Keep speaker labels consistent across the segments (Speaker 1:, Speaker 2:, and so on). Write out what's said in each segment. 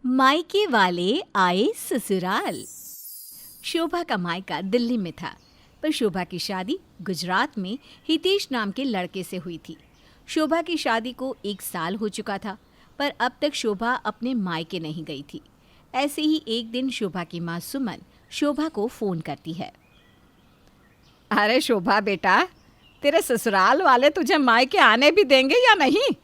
Speaker 1: मायके वाले आए ससुराल। शोभा का मायका दिल्ली में था, पर शोभा की शादी गुजरात में हितेश नाम के लड़के से हुई थी। शोभा की शादी को 1 साल हो चुका था, पर अब तक शोभा अपने मायके नहीं गई थी। ऐसे ही एक दिन शोभा की माँ सुमन शोभा को फ़ोन करती है।
Speaker 2: अरे शोभा बेटा, तेरे ससुराल वाले तुझे मायके आने भी देंगे या नहीं?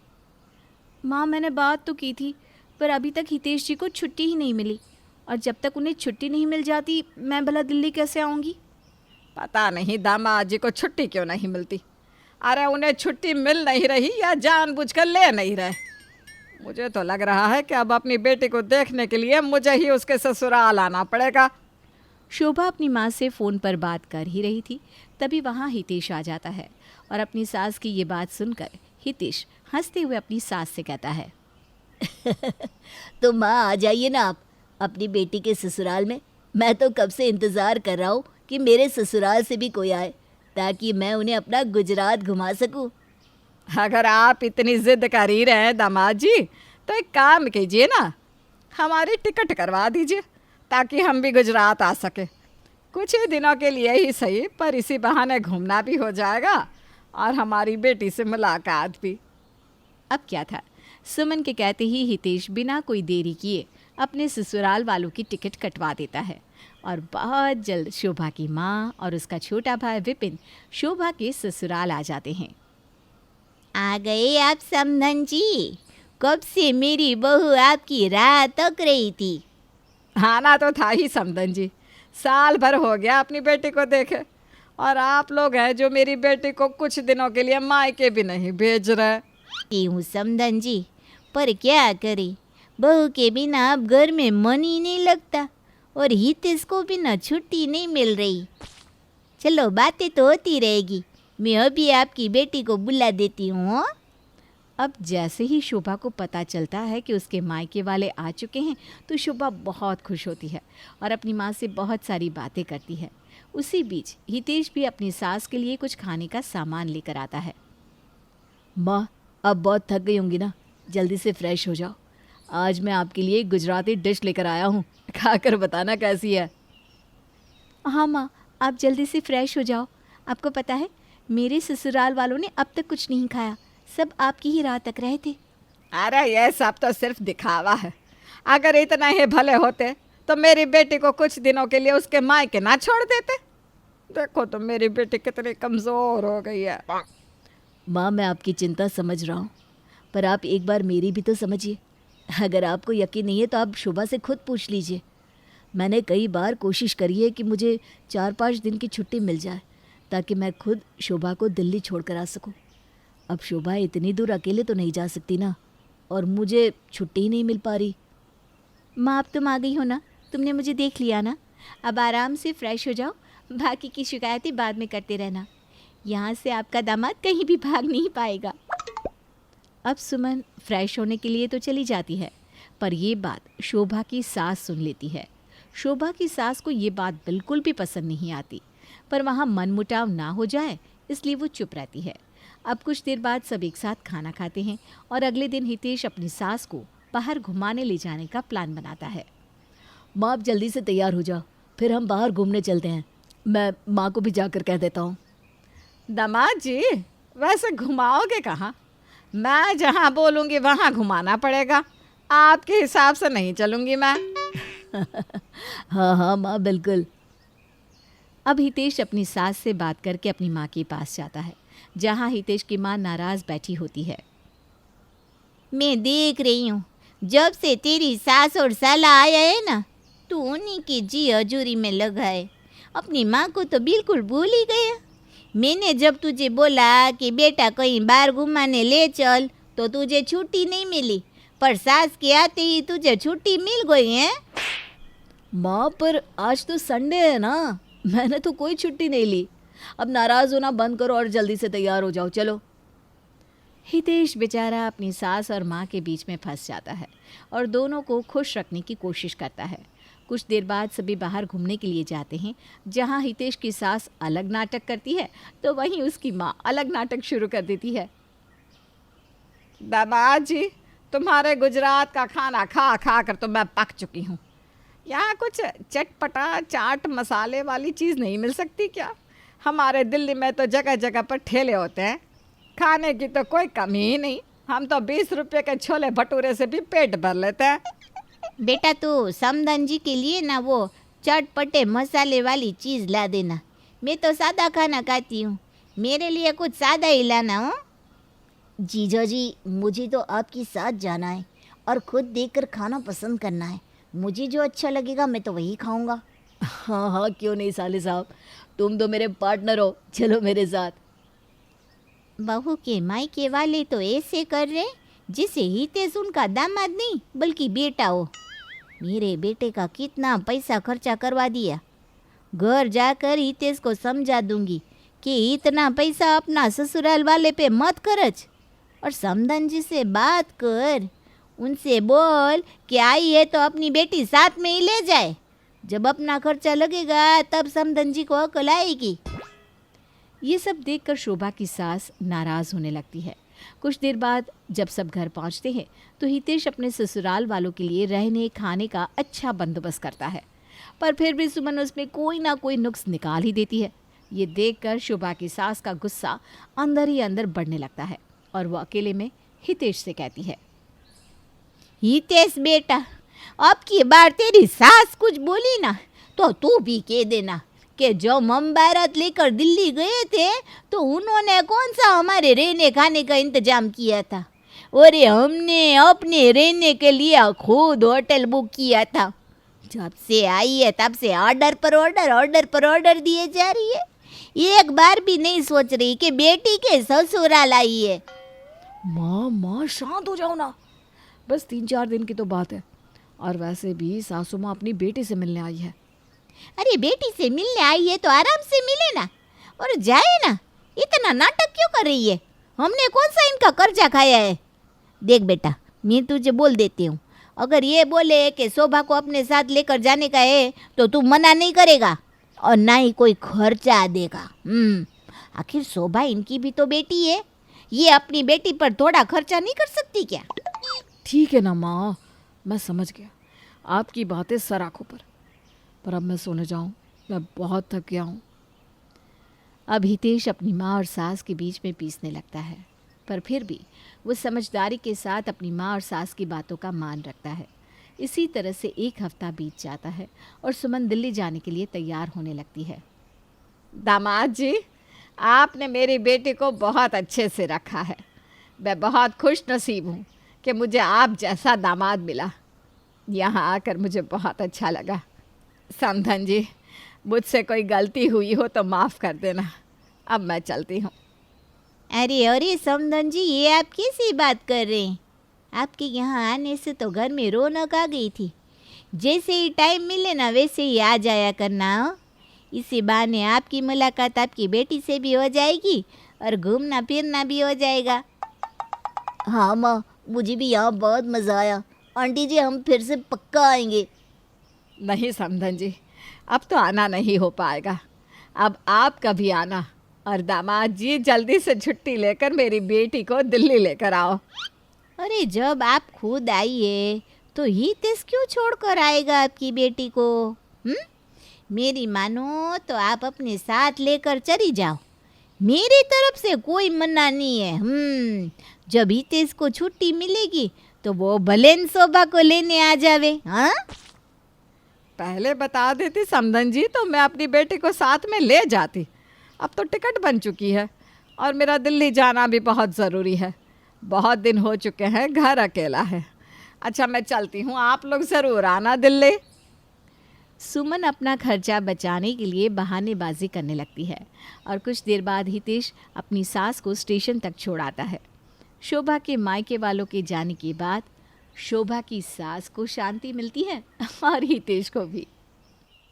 Speaker 1: माँ, मैंने बात तो की थी, पर अभी तक हितेश जी को छुट्टी ही नहीं मिली, और जब तक उन्हें छुट्टी नहीं मिल जाती मैं भला दिल्ली कैसे आऊँगी?
Speaker 2: पता नहीं दामाद जी को छुट्टी क्यों नहीं मिलती। अरे उन्हें छुट्टी मिल नहीं रही या जानबूझकर ले नहीं रहे। मुझे तो लग रहा है कि अब अपनी बेटी को देखने के लिए मुझे ही उसके ससुराल आना पड़ेगा।
Speaker 1: शोभा अपनी माँ से फ़ोन पर बात कर ही रही थी, तभी वहाँ हितेश आ जाता है और अपनी सास की ये बात सुनकर हितेश हंसते हुए अपनी सास से कहता है।
Speaker 3: तो माँ आ जाइए ना आप अपनी बेटी के ससुराल में। मैं तो कब से इंतज़ार कर रहा हूँ कि मेरे ससुराल से भी कोई आए, ताकि मैं उन्हें अपना गुजरात घुमा सकूँ।
Speaker 2: अगर आप इतनी जिद कर ही रहे हैं दामाद जी, तो एक काम कीजिए ना, हमारी टिकट करवा दीजिए ताकि हम भी गुजरात आ सके। कुछ ही दिनों के लिए ही सही, पर इसी बहाने घूमना भी हो जाएगा और हमारी बेटी से मुलाकात भी।
Speaker 1: अब क्या था, सुमन के कहते ही हितेश बिना कोई देरी किए अपने ससुराल वालों की टिकट कटवा देता है और बहुत जल्द शोभा की माँ और उसका छोटा भाई विपिन शोभा के ससुराल आ जाते हैं।
Speaker 3: आ गए आप समधन जी? कब से मेरी बहू आपकी राह तक रही थी।
Speaker 2: आना तो था ही समधन जी, साल भर हो गया अपनी बेटी को देखे, और आप लोग हैं जो मेरी बेटी को कुछ दिनों के लिए मायके भी नहीं भेज रहे।
Speaker 3: हूँ समधन जी, पर क्या करें, बहू के बिना अब घर में मन ही नहीं लगता और हितेश को बिना छुट्टी नहीं मिल रही। चलो बातें तो होती रहेगी, मैं अभी आपकी बेटी को बुला देती हूँ।
Speaker 1: अब जैसे ही शोभा को पता चलता है कि उसके मायके वाले आ चुके हैं, तो शोभा बहुत खुश होती है और अपनी माँ से बहुत सारी बातें करती है। उसी बीच हितेश भी अपनी सास के लिए कुछ खाने का सामान लेकर आता है।
Speaker 3: माँ, अब बहुत थक गई होंगी ना, जल्दी से फ्रेश हो जाओ। आज मैं आपके लिए गुजराती डिश लेकर आया हूँ, खाकर बताना कैसी है।
Speaker 1: हाँ माँ, आप जल्दी से फ्रेश हो जाओ। आपको पता है, मेरे ससुराल वालों ने अब तक कुछ नहीं खाया, सब आपकी ही राह तक रहे थे।
Speaker 2: अरे ये सब तो सिर्फ दिखावा है। अगर इतना ही भले होते तो मेरी बेटी को कुछ दिनों के लिए उसके मायके ना छोड़ देते। देखो तो मेरी बेटी कितनी कमज़ोर हो गई है।
Speaker 3: माँ, मैं आपकी चिंता समझ रहा हूँ, पर आप एक बार मेरी भी तो समझिए। अगर आपको यकीन नहीं है तो आप शोभा से खुद पूछ लीजिए। मैंने कई बार कोशिश करी है कि मुझे 4-5 दिन की छुट्टी मिल जाए, ताकि मैं खुद शोभा को दिल्ली छोड़कर आ सकूं। अब शोभा इतनी दूर अकेले तो नहीं जा सकती ना, और मुझे छुट्टी ही नहीं मिल पा रही।
Speaker 1: माँ, अब तुम आ गई हो ना, तुमने मुझे देख लिया ना, अब आराम से फ्रेश हो जाओ, बाकी की शिकायतें बाद में करते रहना। यहाँ से आपका दामाद कहीं भी भाग नहीं पाएगा। अब सुमन फ्रेश होने के लिए तो चली जाती है, पर ये बात शोभा की सास सुन लेती है। शोभा की सास को ये बात बिल्कुल भी पसंद नहीं आती, पर वहाँ मनमुटाव ना हो जाए इसलिए वो चुप रहती है। अब कुछ देर बाद सब एक साथ खाना खाते हैं और अगले दिन हितेश अपनी सास को बाहर घुमाने ले जाने का प्लान बनाता है।
Speaker 3: माँ, आप जल्दी से तैयार हो जाओ, फिर हम बाहर घूमने चलते हैं। मैं माँ को भी जाकर कह देता हूँ।
Speaker 2: दामाद जी, वैसे घुमाओगे कहाँ? मैं जहाँ बोलूँगी वहाँ घुमाना पड़ेगा, आपके हिसाब से नहीं चलूँगी मैं।
Speaker 3: हाँ हाँ माँ, बिल्कुल।
Speaker 1: अब हितेश अपनी सास से बात करके अपनी माँ के पास जाता है, जहाँ हितेश की माँ नाराज़ बैठी होती है।
Speaker 3: मैं देख रही हूँ, जब से तेरी सास और साला आया है ना, तू उन्हीं की जी हजूरी में लगा है। अपनी माँ को तो बिल्कुल भूल ही गया। मैंने जब तुझे बोला कि बेटा कहीं बाहर घुमाने ले चल, तो तुझे छुट्टी नहीं मिली, पर सास के आते ही तुझे छुट्टी मिल गई है। माँ, पर आज तो संडे है ना, मैंने तो कोई छुट्टी नहीं ली। अब नाराज़ होना बंद करो और जल्दी से तैयार हो जाओ, चलो।
Speaker 1: हितेश बेचारा अपनी सास और माँ के बीच में फंस जाता है और दोनों को खुश रखने की कोशिश करता है। कुछ देर बाद सभी बाहर घूमने के लिए जाते हैं, जहाँ हितेश की सास अलग नाटक करती है तो वहीं उसकी माँ अलग नाटक शुरू कर देती है।
Speaker 2: दामाद जी, तुम्हारे गुजरात का खाना खा खा कर तो मैं पक चुकी हूँ। यहाँ कुछ चटपटा चाट मसाले वाली चीज़ नहीं मिल सकती क्या? हमारे दिल्ली में तो जगह जगह पर ठेले होते हैं, खाने की तो कोई कमी ही नहीं। हम तो 20 रुपये के छोले भटूरे से भी पेट भर लेते हैं।
Speaker 3: बेटा तू समधन जी के लिए ना वो चटपटे मसाले वाली चीज़ ला देना। मैं तो सादा खाना खाती हूँ, मेरे लिए कुछ सादा ही लाना हो।
Speaker 4: जीजा जी, मुझे तो आपके साथ जाना है और खुद देखकर खाना पसंद करना है। मुझे जो अच्छा लगेगा मैं तो वही खाऊंगा।
Speaker 5: हाँ हाँ, क्यों नहीं साले साहब, तुम तो मेरे पार्टनर हो, चलो मेरे साथ।
Speaker 3: बहू के मायके वाले तो ऐसे कर रहे जिसे हितेश उनका दामाद नहीं बल्कि बेटा हो। मेरे बेटे का कितना पैसा खर्चा करवा दिया। घर जाकर हितेश को समझा दूंगी कि इतना पैसा अपना ससुराल वाले पे मत खर्च। और समधन जी से बात कर, उनसे बोल कि आई है तो अपनी बेटी साथ में ही ले जाए। जब अपना खर्चा लगेगा तब समधन जी को अकल आएगी।
Speaker 1: ये सब देखकर शोभा की सास नाराज़ होने लगती है। कुछ देर बाद जब सब घर पहुंचते हैं तो हितेश अपने ससुराल वालों के लिए रहने खाने का अच्छा बंदोबस्त करता है, पर फिर भी सुमन उसमें कोई ना कोई नुक्स निकाल ही देती है। ये देखकर शोभा की सास का गुस्सा अंदर ही अंदर बढ़ने लगता है और वो अकेले में हितेश से कहती है,
Speaker 3: हितेश बेटा, अब की बार तेरी सास कुछ बोली ना तो तू भी कह देना कि जब हम बारात लेकर दिल्ली गए थे तो उन्होंने कौन सा हमारे रहने खाने का इंतजाम किया था। और हमने अपने रहने के लिए खुद होटल बुक किया था। जब से आई है तब से ऑर्डर पर ऑर्डर दिए जा रही है। एक बार भी नहीं सोच रही कि बेटी के ससुराल आई है।
Speaker 5: माँ शांत हो जाओ ना, बस 3-4 दिन की तो बात है, और वैसे भी सासू माँ अपनी बेटी से मिलने आई है।
Speaker 3: अरे बेटी से मिलने आई है तो आराम से मिले ना और जाए ना। इतना नाटक क्यों कर रही है? हमने कौन सा इनका कर्जा खाया है? देख बेटा, मैं तुझे बोल देती हूँ, अगर ये बोले कि शोभा को अपने साथ लेकर जाने का है तो तू मना नहीं करेगा और ना ही कोई खर्चा देगा। आखिर शोभा इनकी भी तो बेटी है, ये अपनी बेटी पर थोड़ा खर्चा नहीं कर सकती क्या?
Speaker 5: ठीक है ना माँ, मैं समझ गया आपकी बातें सर आँखों पर अब मैं सोने जाऊँ, मैं बहुत थक गया हूँ।
Speaker 1: अब हितेश अपनी माँ और सास के बीच में पीसने लगता है, पर फिर भी वो समझदारी के साथ अपनी माँ और सास की बातों का मान रखता है। इसी तरह से एक हफ्ता बीत जाता है और सुमन दिल्ली जाने के लिए तैयार होने लगती है।
Speaker 2: दामाद जी, आपने मेरी बेटी को बहुत अच्छे से रखा है। मैं बहुत खुश नसीब हूँ कि मुझे आप जैसा दामाद मिला। यहाँ आकर मुझे बहुत अच्छा लगा। समधन जी, मुझसे कोई गलती हुई हो तो माफ़ कर देना। अब मैं चलती हूँ।
Speaker 3: अरे समधन जी, ये आप कैसी बात कर रहे हैं? आपके यहाँ आने से तो घर में रौनक आ गई थी। जैसे ही टाइम मिले ना वैसे ही आ जाया करना हो। इसी बहाने आपकी मुलाकात आपकी बेटी से भी हो जाएगी और घूमना फिरना भी हो जाएगा।
Speaker 4: हाँ माँ, मुझे भी यहाँ बहुत मज़ा आया। आंटी जी, हम फिर से पक्का आएंगे।
Speaker 2: नहीं समधन जी, अब तो आना नहीं हो पाएगा। अब आप कभी आना, और दामाद जी जल्दी से छुट्टी लेकर मेरी बेटी को दिल्ली लेकर आओ।
Speaker 3: अरे जब आप खुद आइए तो हितेश क्यों छोड़कर आएगा आपकी बेटी को? मेरी मानो तो आप अपने साथ लेकर चली जाओ, मेरी तरफ से कोई मना नहीं है। जब हितेश को छुट्टी मिलेगी तो वो भले शोभा को लेने आ जावे। हाँ,
Speaker 2: पहले बता देती समधन जी तो मैं अपनी बेटी को साथ में ले जाती। अब तो टिकट बन चुकी है और मेरा दिल्ली जाना भी बहुत ज़रूरी है। बहुत दिन हो चुके हैं, घर अकेला है। अच्छा, मैं चलती हूँ, आप लोग ज़रूर आना दिल्ली।
Speaker 1: सुमन अपना खर्चा बचाने के लिए बहानेबाजी करने लगती है और कुछ देर बाद हितेश अपनी सास को स्टेशन तक छोड़ आता है। शोभा के मायके वालों के जाने के बाद शोभा की सास को शांति मिलती है और हितेश को भी।